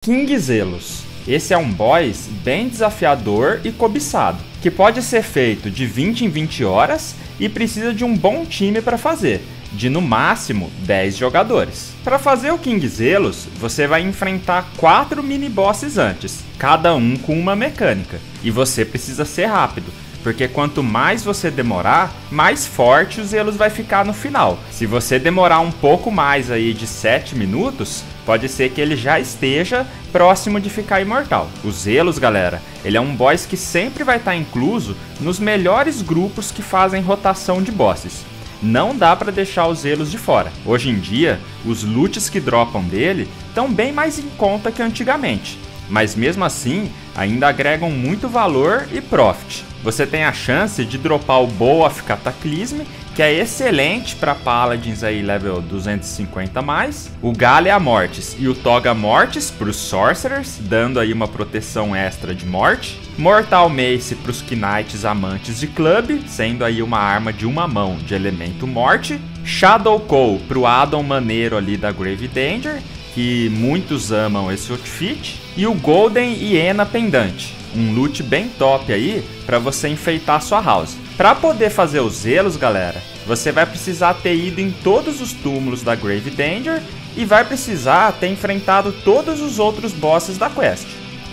King Zelos. Esse é um boss bem desafiador e cobiçado, que pode ser feito de 20 em 20 horas e precisa de um bom time para fazer, de no máximo 10 jogadores. Para fazer o King Zelos, você vai enfrentar 4 mini-bosses antes, cada um com uma mecânica, e você precisa ser rápido, porque quanto mais você demorar, mais forte o Zelos vai ficar no final. Se você demorar um pouco mais aí de 7 minutos, pode ser que ele já esteja próximo de ficar imortal. O Zelos, galera, ele é um boss que sempre vai estar incluso nos melhores grupos que fazem rotação de bosses. Não dá para deixar os Zelos de fora. Hoje em dia, os loots que dropam dele estão bem mais em conta que antigamente, mas mesmo assim, ainda agregam muito valor e profit. Você tem a chance de dropar o Bow of Cataclysm, que é excelente para Paladins aí level 250+, o Galea Mortis e o Toga Mortis para os Sorcerers, dando aí uma proteção extra de morte, Mortal Mace para os Knights amantes de Club, sendo aí uma arma de uma mão de elemento morte, Shadow Call para o addon maneiro ali da Grave Danger, que muitos amam esse outfit, e o Golden Hiena Pendante, um loot bem top aí para você enfeitar sua house. Para poder fazer os Zelos, galera, você vai precisar ter ido em todos os túmulos da Grave Danger e vai precisar ter enfrentado todos os outros bosses da quest,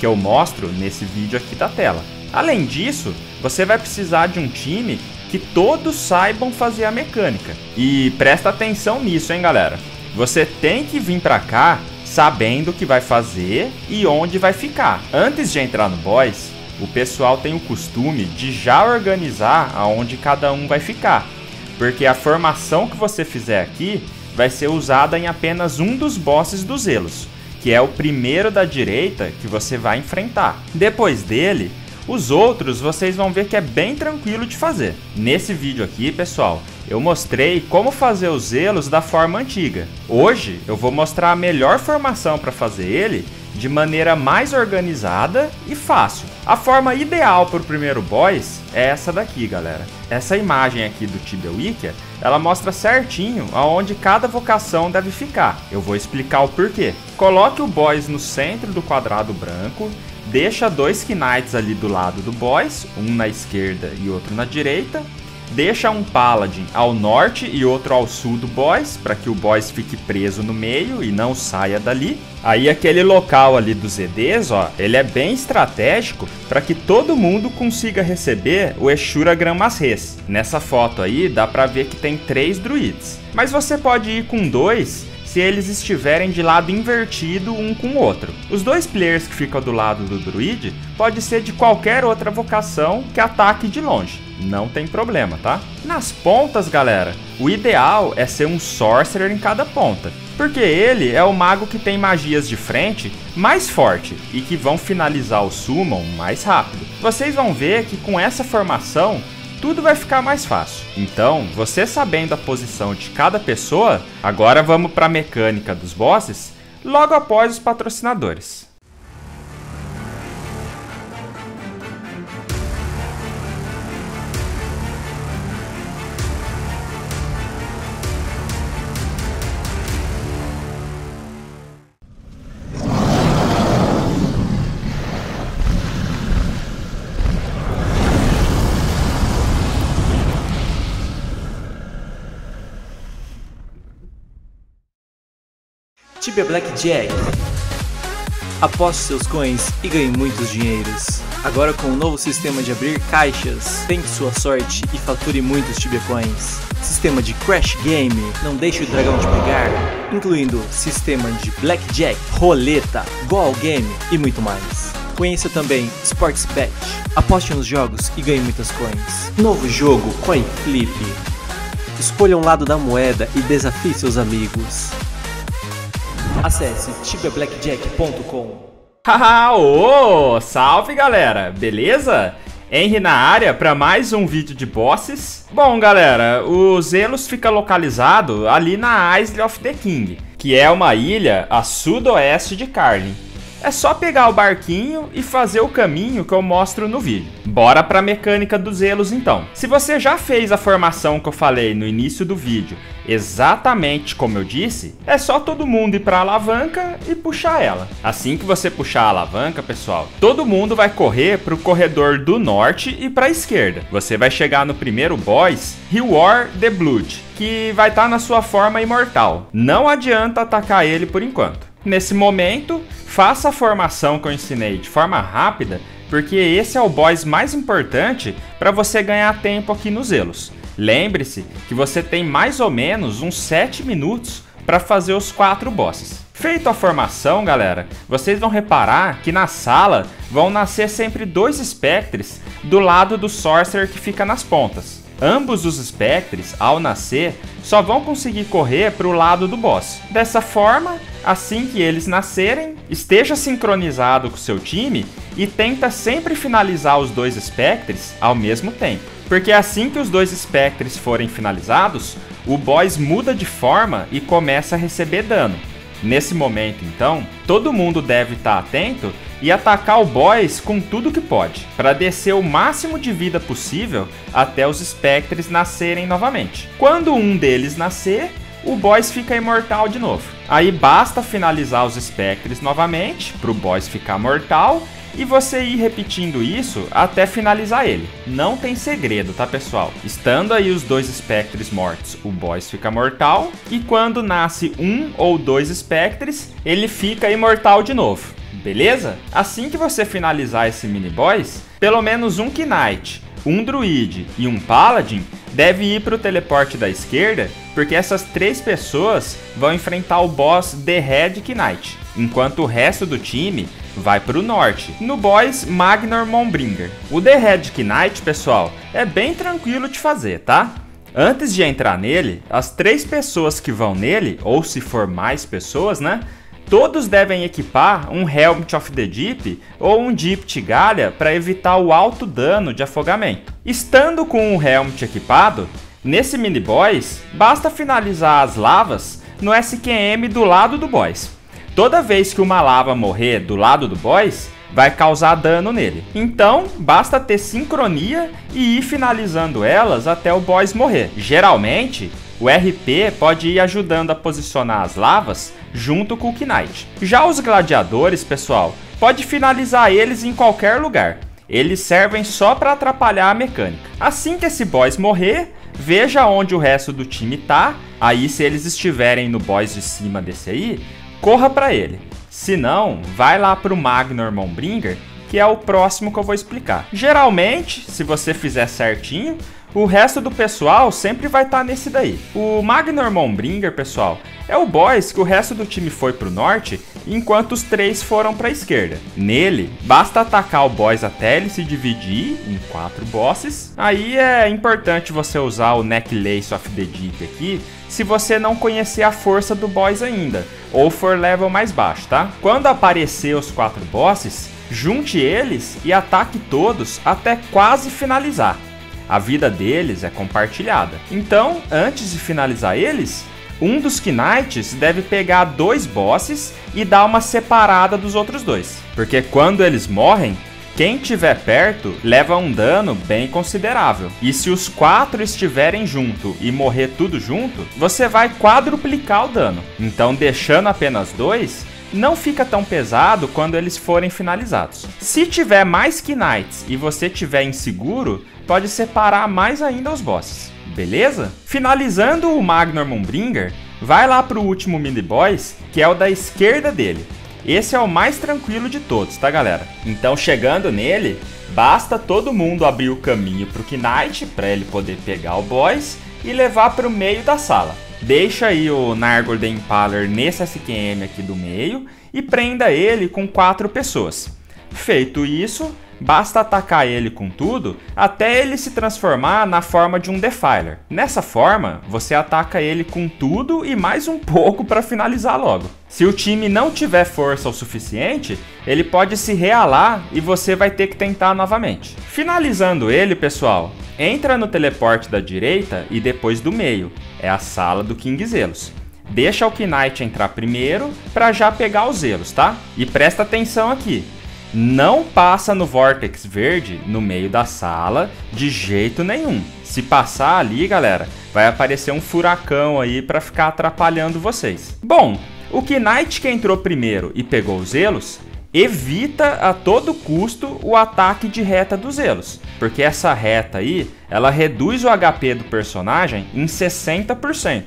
que eu mostro nesse vídeo aqui da tela. Além disso, você vai precisar de um time que todos saibam fazer a mecânica. E presta atenção nisso, hein, galera. Você tem que vir pra cá sabendo o que vai fazer e onde vai ficar. Antes de entrar no boss, o pessoal tem o costume de já organizar aonde cada um vai ficar, porque a formação que você fizer aqui vai ser usada em apenas um dos bosses dos Zelos, que é o primeiro da direita que você vai enfrentar. Depois dele, os outros vocês vão ver que é bem tranquilo de fazer. Nesse vídeo aqui, pessoal, eu mostrei como fazer os Zelos da forma antiga. Hoje eu vou mostrar a melhor formação para fazer ele de maneira mais organizada e fácil. A forma ideal para o primeiro boss é essa daqui, galera. Essa imagem aqui do Tibia Wikia, ela mostra certinho aonde cada vocação deve ficar. Eu vou explicar o porquê. Coloque o boss no centro do quadrado branco, deixa 2 Knights ali do lado do boss, um na esquerda e outro na direita. Deixa um Paladin ao norte e outro ao sul do boss, para que o boss fique preso no meio e não saia dali. Aí aquele local ali dos EDs, ó, ele é bem estratégico para que todo mundo consiga receber o Eshura Gran-Masres. Nessa foto aí dá para ver que tem 3 druids, mas você pode ir com 2 se eles estiverem de lado invertido um com o outro. Os 2 players que ficam do lado do druid pode ser de qualquer outra vocação que ataque de longe, não tem problema, tá? Nas pontas, galera, o ideal é ser um Sorcerer em cada ponta, porque ele é o mago que tem magias de frente mais forte e que vão finalizar o Summon mais rápido. Vocês vão ver que com essa formação tudo vai ficar mais fácil. Então, você sabendo a posição de cada pessoa, agora vamos para a mecânica dos bosses logo após os patrocinadores. Tibia Blackjack. Aposte seus coins e ganhe muitos dinheiros. Agora com o novo sistema de abrir caixas, tente sua sorte e fature muitos Tibia Coins. Sistema de Crash Game, não deixe o dragão te pegar, incluindo sistema de Blackjack, roleta, Goal Game e muito mais. Conheça também Sports Bet. Aposte nos jogos e ganhe muitas coins. Novo jogo Coin Flip. Escolha um lado da moeda e desafie seus amigos. Acesse tibiablackjack.com. Haha, salve galera, beleza? Henry na área para mais um vídeo de bosses. Bom galera, o Zelos fica localizado ali na Isle of the King, que é uma ilha a sudoeste de Carlin. É só pegar o barquinho e fazer o caminho que eu mostro no vídeo. Bora para a mecânica dos elos então. Se você já fez a formação que eu falei no início do vídeo, exatamente como eu disse, é só todo mundo ir para a alavanca e puxar ela. Assim que você puxar a alavanca, pessoal, todo mundo vai correr para o corredor do norte e para a esquerda. Você vai chegar no primeiro boss, Reward the Blood, que vai estar na sua forma imortal. Não adianta atacar ele por enquanto. Nesse momento, faça a formação que eu ensinei de forma rápida, porque esse é o boss mais importante para você ganhar tempo aqui nos elos. Lembre-se que você tem mais ou menos uns 7 minutos para fazer os 4 bosses. Feito a formação, galera, vocês vão reparar que na sala vão nascer sempre 2 espectres do lado do Sorcerer que fica nas pontas. Ambos os espectres, ao nascer, só vão conseguir correr para o lado do boss. Dessa forma, assim que eles nascerem, esteja sincronizado com o seu time e tenta sempre finalizar os 2 espectres ao mesmo tempo. Porque assim que os 2 espectres forem finalizados, o boss muda de forma e começa a receber dano. Nesse momento, então, todo mundo deve estar atento e atacar o boss com tudo que pode, para descer o máximo de vida possível até os espectres nascerem novamente. Quando um deles nascer, o boss fica imortal de novo. Aí basta finalizar os espectres novamente, para o boss ficar mortal, e você ir repetindo isso até finalizar ele. Não tem segredo, tá, pessoal? Estando aí os 2 espectres mortos, o boss fica mortal, e quando nasce 1 ou 2 espectres, ele fica imortal de novo. Beleza? Assim que você finalizar esse mini boss, pelo menos um Knight, um druid e um paladin deve ir para o teleporte da esquerda, porque essas 3 pessoas vão enfrentar o boss The Red Knight, enquanto o resto do time vai para o norte, no boss Magnor Mournbringer. O The Red Knight, pessoal, é bem tranquilo de fazer, tá? Antes de entrar nele, as 3 pessoas que vão nele, ou se for mais pessoas, né? Todos devem equipar um Helmet of the Deep ou um Deep Tigalha para evitar o alto dano de afogamento. Estando com o Helmet equipado, nesse mini boss, basta finalizar as lavas no SQM do lado do boss. Toda vez que uma lava morrer do lado do boss, vai causar dano nele. Então, basta ter sincronia e ir finalizando elas até o boss morrer. Geralmente, o RP pode ir ajudando a posicionar as lavas junto com o Knight. Já os gladiadores, pessoal, pode finalizar eles em qualquer lugar. Eles servem só para atrapalhar a mecânica. Assim que esse boss morrer, veja onde o resto do time tá. Aí, se eles estiverem no boss de cima desse aí, corra para ele. Se não, vai lá para o Magnor Mournbringer, que é o próximo que eu vou explicar. Geralmente, se você fizer certinho, o resto do pessoal sempre vai estar nesse daí. O Magnor Mournbringer, pessoal, é o boss que o resto do time foi para o norte, enquanto os 3 foram para a esquerda. Nele, basta atacar o boss até ele se dividir em 4 bosses. Aí é importante você usar o Necklace of the Deep aqui, se você não conhecer a força do boss ainda, ou for level mais baixo, tá? Quando aparecer os 4 bosses, junte eles e ataque todos até quase finalizar. A vida deles é compartilhada. Então, antes de finalizar eles, um dos Knights deve pegar 2 bosses e dar uma separada dos outros 2. Porque quando eles morrem, quem estiver perto leva um dano bem considerável. E se os 4 estiverem junto e morrer tudo junto, você vai quadruplicar o dano. Então, deixando apenas 2, não fica tão pesado quando eles forem finalizados. Se tiver mais Knights e você tiver inseguro, pode separar mais ainda os bosses. Beleza? Finalizando o Magnor Mournbringer, vai lá pro último mini boss, que é o da esquerda dele. Esse é o mais tranquilo de todos, tá, galera? Então, chegando nele, basta todo mundo abrir o caminho pro Knight, para ele poder pegar o boss e levar para o meio da sala. Deixa aí o Nagor the Impaler nesse SQM aqui do meio e prenda ele com 4 pessoas. Feito isso, basta atacar ele com tudo até ele se transformar na forma de um Defiler. Nessa forma, você ataca ele com tudo e mais um pouco para finalizar logo. Se o time não tiver força o suficiente, ele pode se realar e você vai ter que tentar novamente. Finalizando ele, pessoal, entra no teleporte da direita e depois do meio. É a sala do King Zelos. deixa o Knight entrar primeiro para já pegar os Zelos, tá? E presta atenção aqui. Não passa no Vortex verde no meio da sala de jeito nenhum. Se passar ali, galera, vai aparecer um furacão aí para ficar atrapalhando vocês. Bom, o Knight que entrou primeiro e pegou os Zelos, evita a todo custo o ataque de reta dos Zelos, porque essa reta aí, ela reduz o HP do personagem em 60%.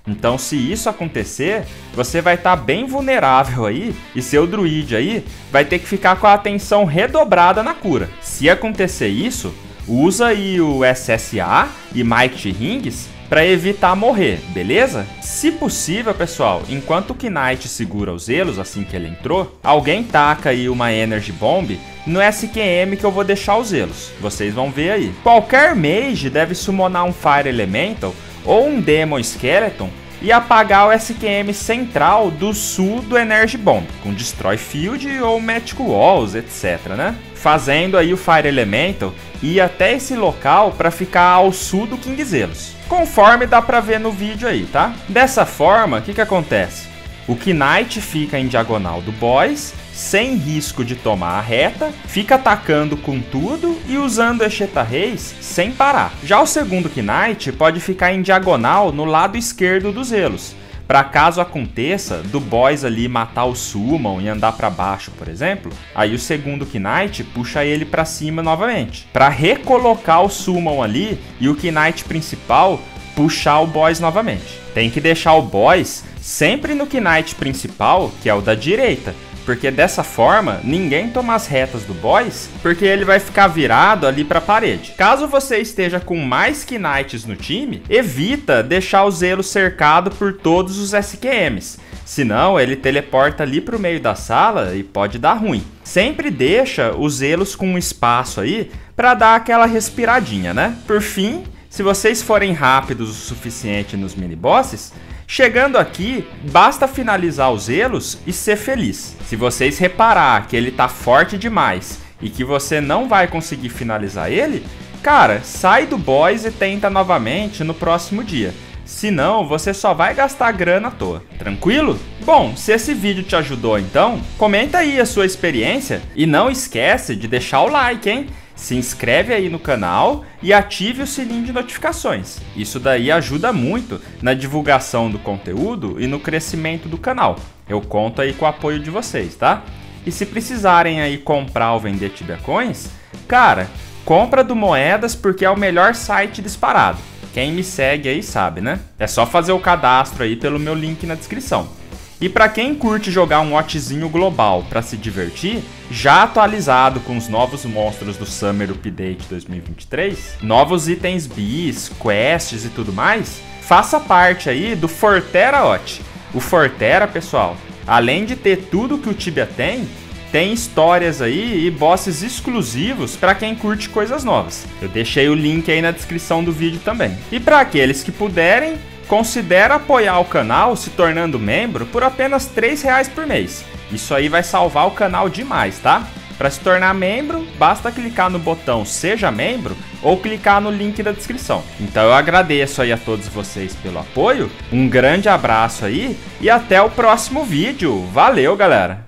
Então, se isso acontecer, você vai estar bem vulnerável aí e seu druid aí vai ter que ficar com a atenção redobrada na cura. Se acontecer isso, usa aí o SSA e Mighty Rings para evitar morrer, beleza? Se possível, pessoal, enquanto o Knight segura os Zelos assim que ele entrou, alguém taca aí uma Energy Bomb no SQM que eu vou deixar os Zelos. Vocês vão ver aí. Qualquer mage deve summonar um Fire Elemental ou um Demon Skeleton e apagar o SQM central do sul do Energy Bomb, com Destroy Field ou Magic Walls, etc, né? Fazendo aí o Fire Elemental ir até esse local para ficar ao sul do King Zelos, conforme dá para ver no vídeo aí, tá? Dessa forma, o que acontece? O Knight fica em diagonal do boss, sem risco de tomar a reta, fica atacando com tudo e usando Esheta Reis sem parar. Já o segundo Knight pode ficar em diagonal no lado esquerdo dos Zelos, para caso aconteça do boss ali matar o Summon e andar para baixo, por exemplo, aí o segundo Knight puxa ele para cima novamente, para recolocar o Summon ali e o Knight principal puxar o boss novamente. Tem que deixar o boss sempre no Knight principal, que é o da direita, porque dessa forma ninguém toma as retas do boss, porque ele vai ficar virado ali para a parede. Caso você esteja com mais Knights no time, evita deixar o Zelo cercado por todos os SQMs, senão ele teleporta ali para o meio da sala e pode dar ruim. Sempre deixa os Zelos com um espaço aí para dar aquela respiradinha, né? Por fim, se vocês forem rápidos o suficiente nos mini-bosses, chegando aqui, basta finalizar os Zelos e ser feliz. Se vocês reparar que ele tá forte demais e que você não vai conseguir finalizar ele, cara, sai do boss e tenta novamente no próximo dia. Senão, você só vai gastar grana à toa. Tranquilo? Bom, se esse vídeo te ajudou então, comenta aí a sua experiência e não esquece de deixar o like, hein? Se inscreve aí no canal e ative o sininho de notificações. Isso daí ajuda muito na divulgação do conteúdo e no crescimento do canal. Eu conto aí com o apoio de vocês, tá? E se precisarem aí comprar ou vender Tibia Coins, cara, compra do Moedas porque é o melhor site disparado. Quem me segue aí sabe, né? É só fazer o cadastro aí pelo meu link na descrição. E para quem curte jogar um watchzinho global para se divertir, já atualizado com os novos monstros do Summer Update 2023, novos itens bis, quests e tudo mais, faça parte aí do Forterra Watch. O Forterra, pessoal, além de ter tudo que o Tibia tem histórias aí e bosses exclusivos para quem curte coisas novas. Eu deixei o link aí na descrição do vídeo também. E para aqueles que puderem, considera apoiar o canal se tornando membro por apenas R$3 por mês. Isso aí vai salvar o canal demais, tá? Para se tornar membro, basta clicar no botão Seja Membro ou clicar no link da descrição. Então eu agradeço aí a todos vocês pelo apoio, um grande abraço aí e até o próximo vídeo. Valeu, galera!